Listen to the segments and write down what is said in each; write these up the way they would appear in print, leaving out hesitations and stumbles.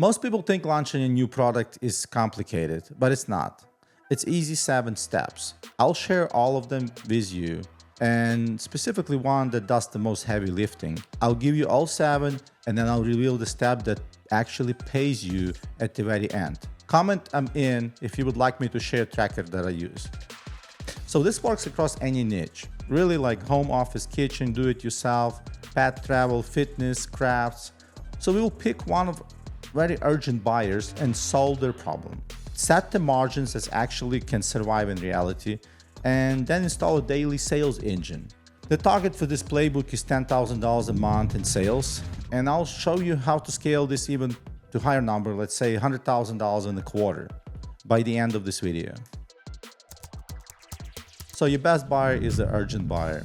Most people think launching a new product is complicated, but it's not. It's easy 7 steps. I'll share all of them with you, and specifically one that does the most heavy lifting. I'll give you all 7, and then I'll reveal the step that actually pays you at the very end. Comment I'm in if you would like me to share a tracker that I use. So this works across any niche, really, like home office, kitchen, do-it-yourself, pet travel, fitness, crafts. So we will pick one of very urgent buyers and solve their problem. Set the margins that actually can survive in reality, and then install a daily sales engine. The target for this playbook is $10,000 a month in sales, and I'll show you how to scale this even to higher number, let's say $100,000 in a quarter, by the end of this video. So your best buyer is the urgent buyer.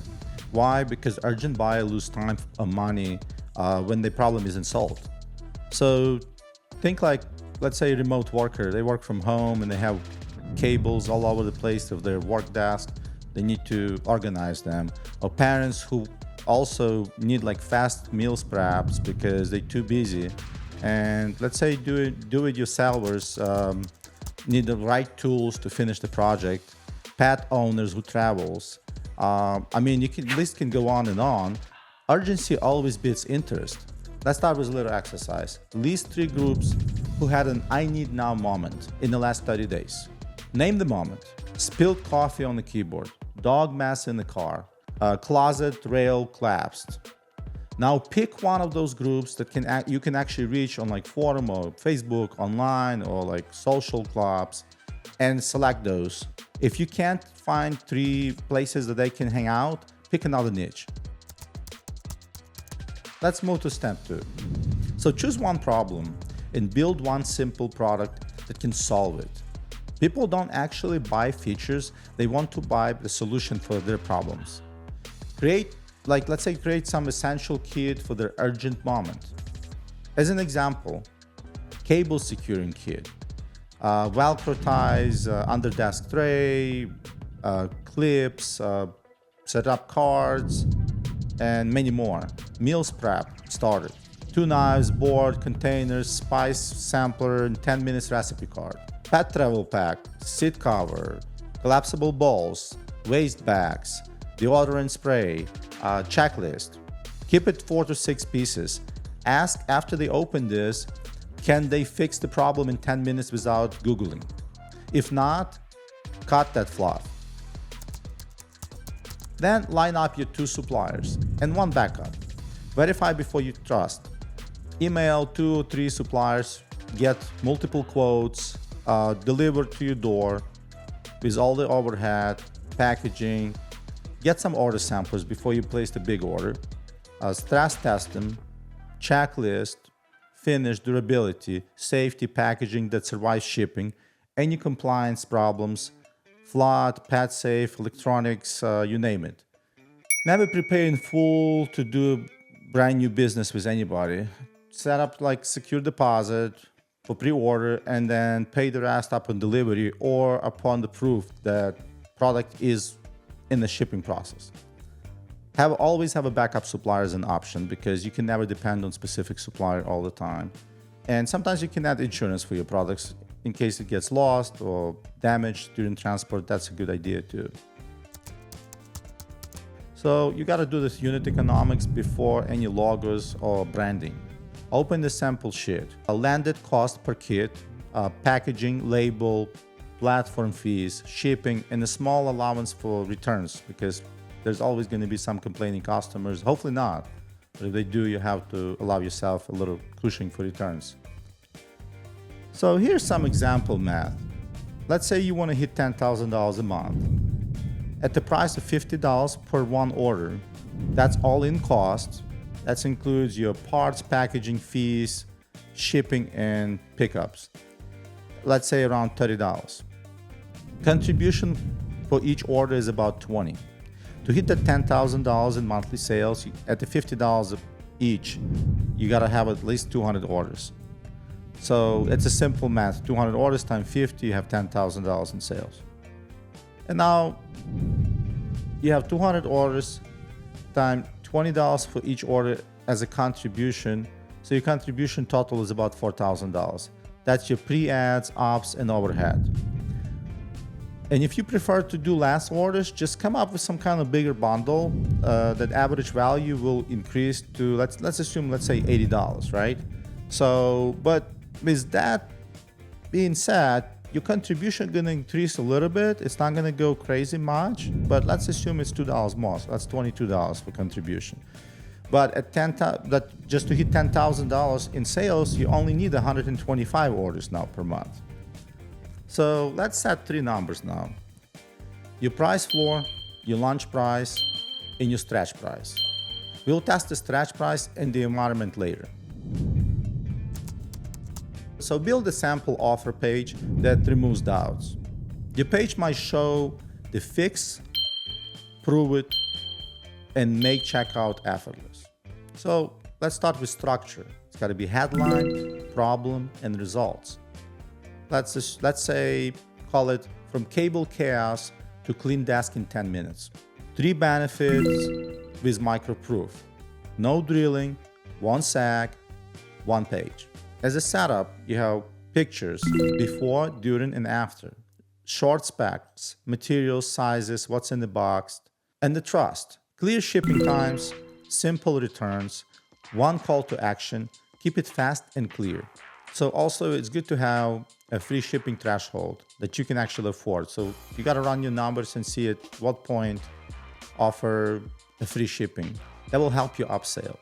Why? Because urgent buyer lose time and money when the problem isn't solved. So think like, let's say a remote worker. They work from home and they have cables all over the place of their work desk. They need to organize them. Or parents who also need like fast meals preps because they're too busy. And let's say do-it-yourselfers need the right tools to finish the project. Pet owners who travels. List can go on and on. Urgency always beats interest. Let's start with a little exercise. List 3 groups who had an I need now moment in the last 30 days. Name the moment. Spilled coffee on the keyboard, dog mess in the car, closet rail collapsed. Now pick one of those groups that you can actually reach on like forum or Facebook, online, or like social clubs, and select those. If you can't find 3 places that they can hang out, pick another niche. Let's move to step 2. So choose one problem and build one simple product that can solve it. People don't actually buy features, they want to buy the solution for their problems. Create some essential kit for their urgent moment. As an example, cable securing kit, Velcro ties, under desk tray, clips, set up cards, and many more. Meals prep starter, 2 knives, board, containers, spice sampler, and 10 minutes recipe card. Pet travel pack, seat cover, collapsible bowls, waste bags, deodorant spray, checklist. Keep it 4 to 6 pieces. Ask after they open this, can they fix the problem in 10 minutes without Googling? If not, cut that fluff. Then line up your 2 suppliers and 1 backup. Verify before you trust. Email 2 or 3 suppliers, get multiple quotes, delivered to your door with all the overhead, packaging. Get some order samples before you place the big order. Stress test them, checklist, finish, durability, safety, packaging that survives shipping, any compliance problems, flood, pet safe, electronics, you name it. Never prepare in full to do brand new business with anybody. Set up like secure deposit for pre-order and then pay the rest upon delivery or upon the proof that product is in the shipping process. Always have a backup supplier as an option because you can never depend on specific supplier all the time. And sometimes you can add insurance for your products in case it gets lost or damaged during transport. That's a good idea too. So you got to do this unit economics before any logos or branding. Open the sample sheet. A landed cost per kit, packaging, label, platform fees, shipping, and a small allowance for returns because there's always going to be some complaining customers. Hopefully not. But if they do, you have to allow yourself a little cushion for returns. So here's some example math. Let's say you want to hit $10,000 a month. At the price of $50 per 1 order, that's all in cost. That includes your parts, packaging fees, shipping, and pickups. Let's say around $30. Contribution for each order is about $20. To hit the $10,000 in monthly sales, at the $50 each, you gotta have at least 200 orders. So it's a simple math. 200 orders times 50, you have $10,000 in sales. And now you have 200 orders times $20 for each order as a contribution. So your contribution total is about $4,000. That's your pre-ads, ops, and overhead. And if you prefer to do less orders, just come up with some kind of bigger bundle. That average value will increase to, let's assume, let's say $80, right? So, but with that being said, your contribution gonna increase a little bit. It's not gonna go crazy much, but let's assume it's $2 more. So that's $22 for contribution. But at just to hit $10,000 in sales, you only need 125 orders now per month. So let's set three numbers now: your price floor, your launch price, and your stretch price. We'll test the stretch price and the environment later. So build a sample offer page that removes doubts. Your page might show the fix, prove it, and make checkout effortless. So let's start with structure. It's got to be headline, problem, and results. Let's say, call it from cable chaos to clean desk in 10 minutes. 3 benefits with micro proof. No drilling, 1 sag, 1 page. As a setup, you have pictures before, during, and after. Short specs, materials, sizes, what's in the box, and the trust. Clear shipping times, simple returns, 1 call to action, keep it fast and clear. So also it's good to have a free shipping threshold that you can actually afford. So you got to run your numbers and see at what point offer a free shipping. That will help you upsell.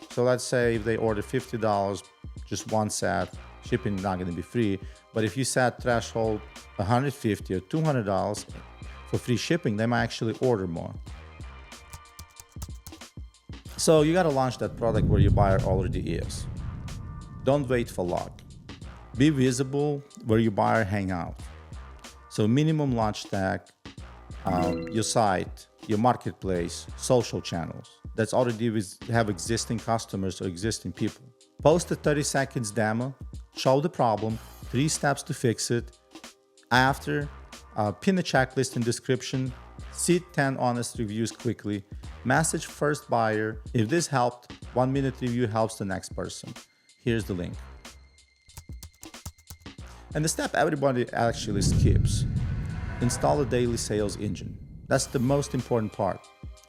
So let's say if they order $50, just 1 set, shipping is not going to be free. But if you set threshold $150 or $200 for free shipping, they might actually order more. So you got to launch that product where your buyer already is. Don't wait for luck. Be visible where your buyer hang out. So minimum launch tag, your site, your marketplace, social channels. That's already have existing customers or existing people. Post a 30 seconds demo, show the problem, 3 steps to fix it. After, pin a checklist in description, see 10 honest reviews quickly, message first buyer. If this helped, 1-minute review helps the next person. Here's the link. And the step everybody actually skips: install a daily sales engine. That's the most important part.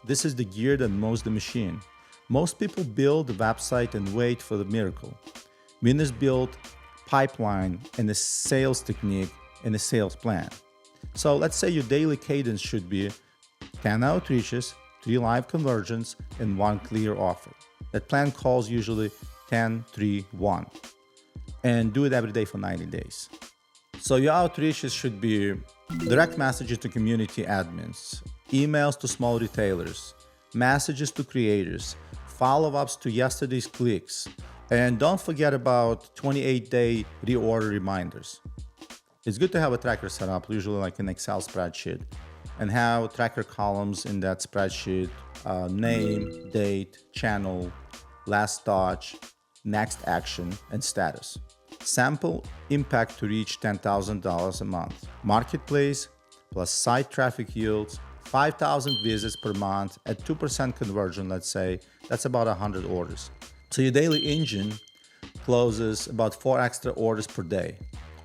This is the gear that moves the machine. Most people build the website and wait for the miracle. Winners build pipeline and a sales technique and a sales plan. So let's say your daily cadence should be 10 outreaches, 3 live conversions, and 1 clear offer. That plan calls usually 10, 3, 1. And do it every day for 90 days. So your outreaches should be direct messages to community admins, emails to small retailers, messages to creators, follow-ups to yesterday's clicks, and don't forget about 28-day reorder reminders. It's good to have a tracker set up, usually like an Excel spreadsheet, and have tracker columns in that spreadsheet: name, date, channel, last touch, next action, and status. Sample impact to reach $10,000 a month. Marketplace plus site traffic yields 5,000 visits per month at 2% conversion, let's say. That's about 100 orders. So your daily engine closes about 4 extra orders per day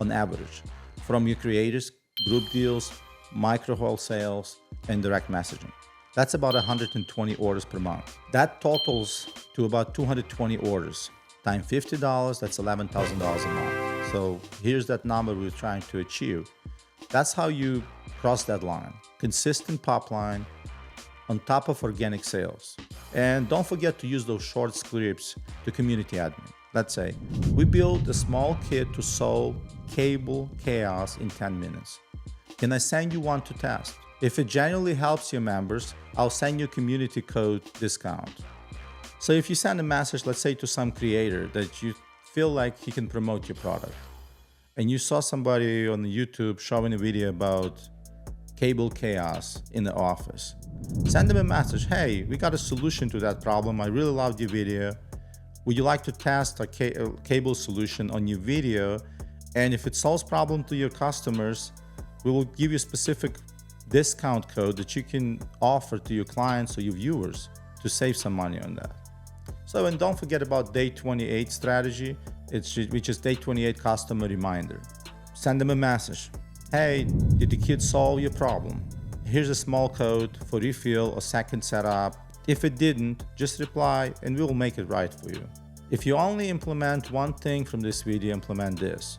on average from your creators, group deals, micro wholesales, and direct messaging. That's about 120 orders per month. That totals to about 220 orders. Times $50, that's $11,000 a month. So here's that number we're trying to achieve. That's how you cross that line. Consistent pop line on top of organic sales. And don't forget to use those short scripts to community admin. Let's say, we built a small kit to solve cable chaos in 10 minutes. Can I send you one to test? If it genuinely helps your members, I'll send you a community code discount. So if you send a message, let's say to some creator that you feel like he can promote your product, and you saw somebody on YouTube showing a video about cable chaos in the office, send them a message: hey, we got a solution to that problem. I really loved your video. Would you like to test a cable solution on your video? And if it solves problem to your customers, we will give you a specific discount code that you can offer to your clients or your viewers to save some money on that. So, and don't forget about day 28 strategy, which is day 28 customer reminder. Send them a message. Hey, did the kid solve your problem? Here's a small code for refill or second setup. If it didn't, just reply and we will make it right for you. If you only implement one thing from this video, implement this.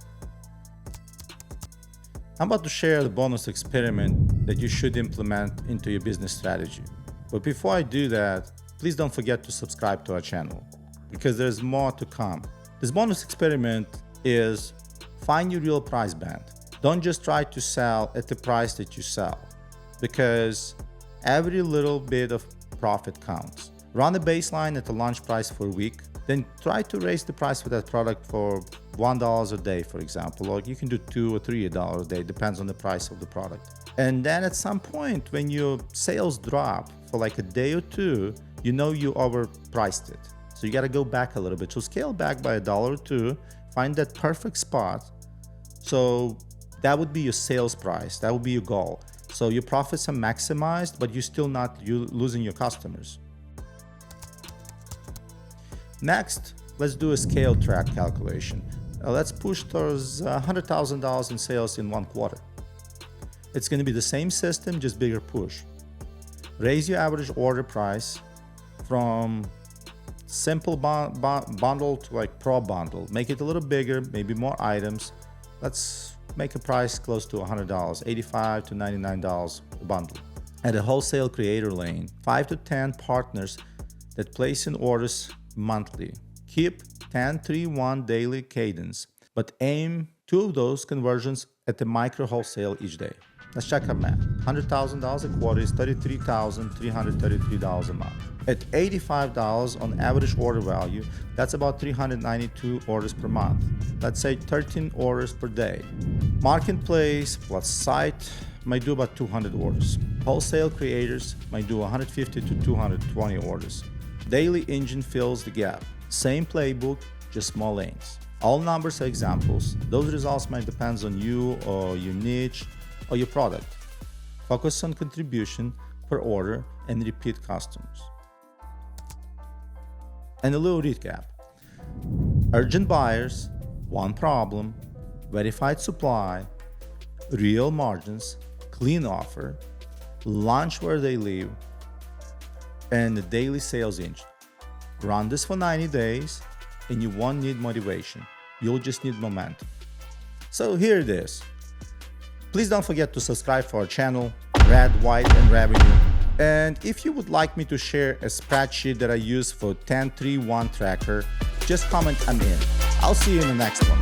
I'm about to share the bonus experiment that you should implement into your business strategy. But before I do that, please don't forget to subscribe to our channel because there's more to come. This bonus experiment is find your real price band. Don't just try to sell at the price that you sell because every little bit of profit counts. Run a baseline at the launch price for a week, then try to raise the price for that product for $1 a day, for example, or you can do $2 or $3 a day, depends on the price of the product. And then at some point when your sales drop for like a day or two, you know you overpriced it. So you got to go back a little bit. So scale back by $1 or $2, find that perfect spot. So that would be your sales price. That would be your goal. So your profits are maximized, but you're still not losing your customers. Next, let's do a scale track calculation. Let's push towards $100,000 in sales in 1 quarter. It's going to be the same system, just bigger push. Raise your average order price from simple bundle to like pro bundle. Make it a little bigger, maybe more items. Let's make a price close to $100, $85 to $99 a bundle. At a wholesale creator lane, 5 to 10 partners that place in orders monthly. Keep 10-3-1 daily cadence, but aim 2 of those conversions at the micro wholesale each day. Let's check our math. $100,000 a quarter is $33,333 a month. At $85 on average order value, that's about 392 orders per month. Let's say 13 orders per day. Marketplace plus site might do about 200 orders. Wholesale creators might do 150 to 220 orders. Daily engine fills the gap. Same playbook, just small lanes. All numbers are examples. Those results might depend on you or your niche or your product. Focus on contribution per order and repeat customers. And a little recap. Urgent buyers, one problem, verified supply, real margins, clean offer, launch where they live, and the daily sales engine. Run this for 90 days and you won't need motivation. You'll just need momentum. So here it is. Please don't forget to subscribe for our channel, Red, White, and Revenue. And if you would like me to share a spreadsheet that I use for 10-3-1 tracker, just comment I'm in. I'll see you in the next one.